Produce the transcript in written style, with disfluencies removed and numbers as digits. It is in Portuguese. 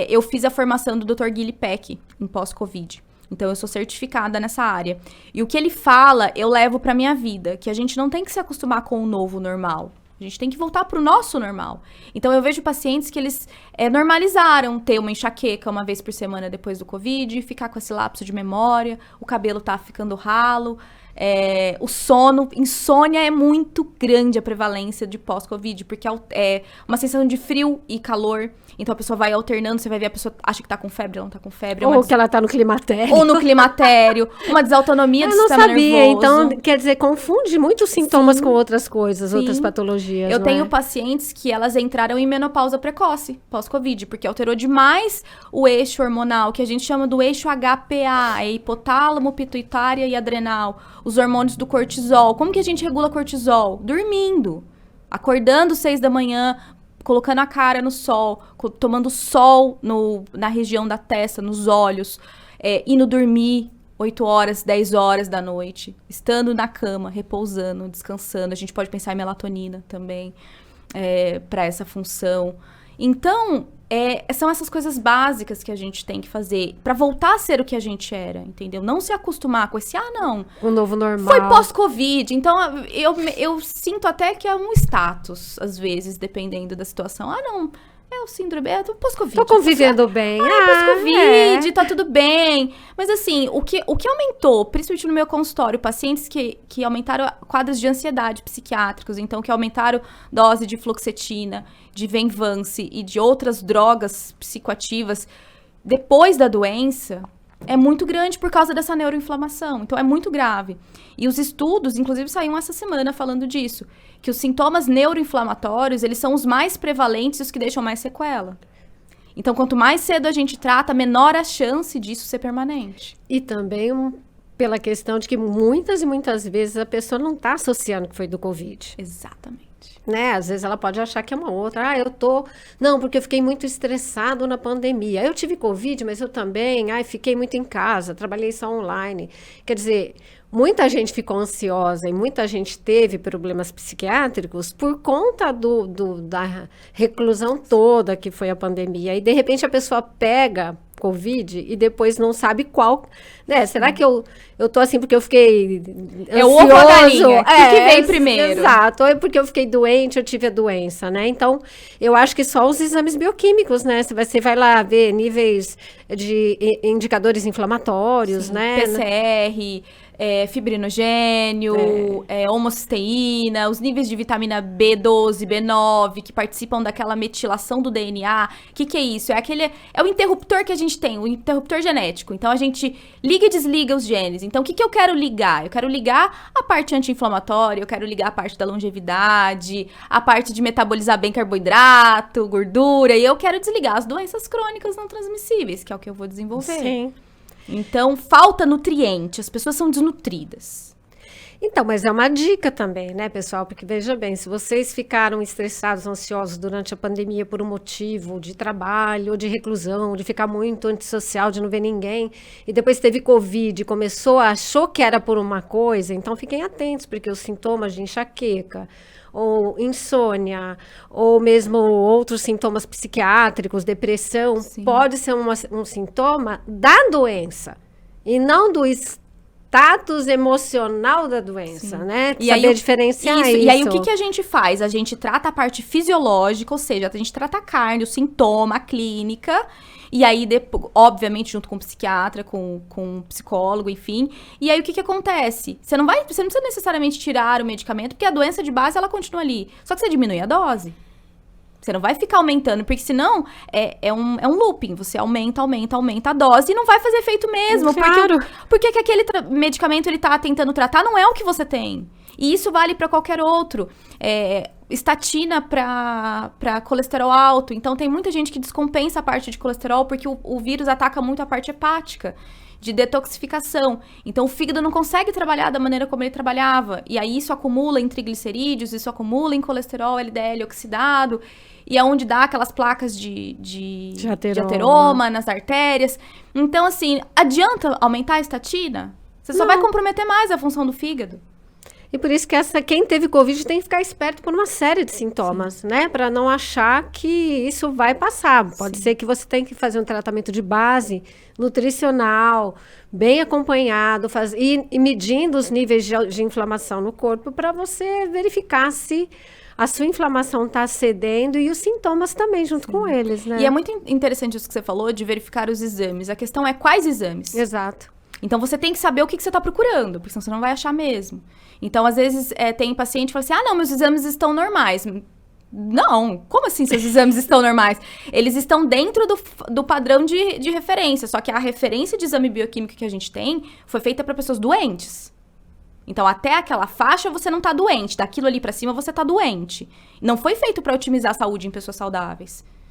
eu fiz a formação do Dr. Guilherme Peck em pós-Covid. Então, eu sou certificada nessa área. E o que ele fala, eu levo pra minha vida. Que a gente não tem que se acostumar com o novo normal. A gente tem que voltar pro nosso normal. Então, eu vejo pacientes que eles normalizaram ter uma enxaqueca uma vez por semana depois do Covid, ficar com esse lapso de memória, o cabelo tá ficando ralo, o sono, insônia é muito grande a prevalência de pós-Covid, porque é uma sensação de frio e calor. Então, a pessoa vai alternando, você vai ver, a pessoa acha que tá com febre, ela não tá com febre. Ou que ela tá no climatério. Ou no climatério, uma desautonomia do sistema nervoso. Eu não sabia, então, quer dizer, confunde muitos sintomas com outras coisas, outras patologias, Eu tenho pacientes que elas entraram em menopausa precoce, pós-Covid, porque alterou demais o eixo hormonal, que a gente chama do eixo HPA, hipotálamo, pituitária e adrenal, os hormônios do cortisol. Como que a gente regula cortisol? Dormindo, acordando 6 da manhã, colocando a cara no sol, tomando sol na região da testa, nos olhos, indo dormir 8 horas, 10 horas da noite, estando na cama, repousando, descansando. A gente pode pensar em melatonina também, para essa função. Então, são essas coisas básicas que a gente tem que fazer para voltar a ser o que a gente era, entendeu? Não se acostumar com esse, não. O novo normal. Foi pós-Covid, então eu sinto até que é um status, às vezes, dependendo da situação. Não, é o síndrome, pós-Covid. Tô convivendo bem. Pós-Covid, tá tudo bem. Mas assim, o que aumentou, principalmente no meu consultório, pacientes que aumentaram quadros de ansiedade psiquiátricos, então que aumentaram dose de fluoxetina, de Venvance e de outras drogas psicoativas depois da doença, é muito grande por causa dessa neuroinflamação. Então, é muito grave. E os estudos, inclusive, saíram essa semana falando disso. Que os sintomas neuroinflamatórios, eles são os mais prevalentes e os que deixam mais sequela. Então, quanto mais cedo a gente trata, menor a chance disso ser permanente. E também pela questão de que muitas e muitas vezes a pessoa não está associando que foi do Covid. Exatamente. Né? Às vezes ela pode achar que é uma outra. Não, porque eu fiquei muito estressado na pandemia. Eu tive Covid, mas eu também, fiquei muito em casa, trabalhei só online. Quer dizer, muita gente ficou ansiosa e muita gente teve problemas psiquiátricos por conta da reclusão toda que foi a pandemia. E, de repente, a pessoa pega Covid e depois não sabe qual, né? Será que eu tô assim porque eu fiquei ansioso? O ovo ou a galinha? O que vem primeiro? Exato. Ou é porque eu fiquei doente, eu tive a doença, né? Então, eu acho que só os exames bioquímicos, né? Você vai lá ver níveis de indicadores inflamatórios, né? PCR, fibrinogênio, homocisteína, os níveis de vitamina B12, B9, que participam daquela metilação do DNA. O que é isso? É o interruptor que a gente tem, o interruptor genético. Então, a gente liga e desliga os genes. Então, o que eu quero ligar? Eu quero ligar a parte anti-inflamatória, eu quero ligar a parte da longevidade, a parte de metabolizar bem carboidrato, gordura, e eu quero desligar as doenças crônicas não transmissíveis, que é o que eu vou desenvolver. Sim. Então, falta nutriente, as pessoas são desnutridas. Então, mas é uma dica também, né, pessoal? Porque, veja bem, se vocês ficaram estressados, ansiosos durante a pandemia por um motivo de trabalho, ou de reclusão, de ficar muito antissocial, de não ver ninguém, e depois teve Covid, achou que era por uma coisa, então fiquem atentos, porque os sintomas de enxaqueca, ou insônia, ou mesmo outros sintomas psiquiátricos, depressão, pode ser um sintoma da doença, e não do status emocional da doença, né? E saber diferenciar isso. E aí, o que a gente faz? A gente trata a parte fisiológica, ou seja, a gente trata a carne, o sintoma, a clínica, e aí, obviamente, junto com o psiquiatra, com o psicólogo, enfim. E aí, o que acontece? Você não precisa necessariamente tirar o medicamento, porque a doença de base, ela continua ali. Só que você diminui a dose. Você não vai ficar aumentando, porque senão é um looping. Você aumenta a dose e não vai fazer efeito mesmo. Claro. Porque que aquele medicamento ele tá tentando tratar não é o que você tem. E isso vale para qualquer outro. Estatina para colesterol alto. Então, tem muita gente que descompensa a parte de colesterol porque o vírus ataca muito a parte hepática, de detoxificação. Então, o fígado não consegue trabalhar da maneira como ele trabalhava. E aí, isso acumula em triglicerídeos, isso acumula em colesterol LDL oxidado. E é onde dá aquelas placas de ateroma nas artérias. Então, assim, adianta aumentar a estatina? Você só vai comprometer mais a função do fígado. E por isso que quem teve Covid tem que ficar esperto por uma série de sintomas, né? Para não achar que isso vai passar. Pode ser que você tenha que fazer um tratamento de base nutricional, bem acompanhado, e medindo os níveis de inflamação no corpo para você verificar se a sua inflamação está cedendo e os sintomas também junto com eles, né? E é muito interessante isso que você falou de verificar os exames. A questão é quais exames. Exato. Então, você tem que saber o que você está procurando, porque senão você não vai achar mesmo. Então, às vezes, tem paciente que fala assim, não, meus exames estão normais. Não, como assim seus exames estão normais? Eles estão dentro do padrão de referência, só que a referência de exame bioquímico que a gente tem foi feita para pessoas doentes. Então, até aquela faixa você não está doente, daquilo ali para cima você está doente. Não foi feito para otimizar a saúde em pessoas saudáveis.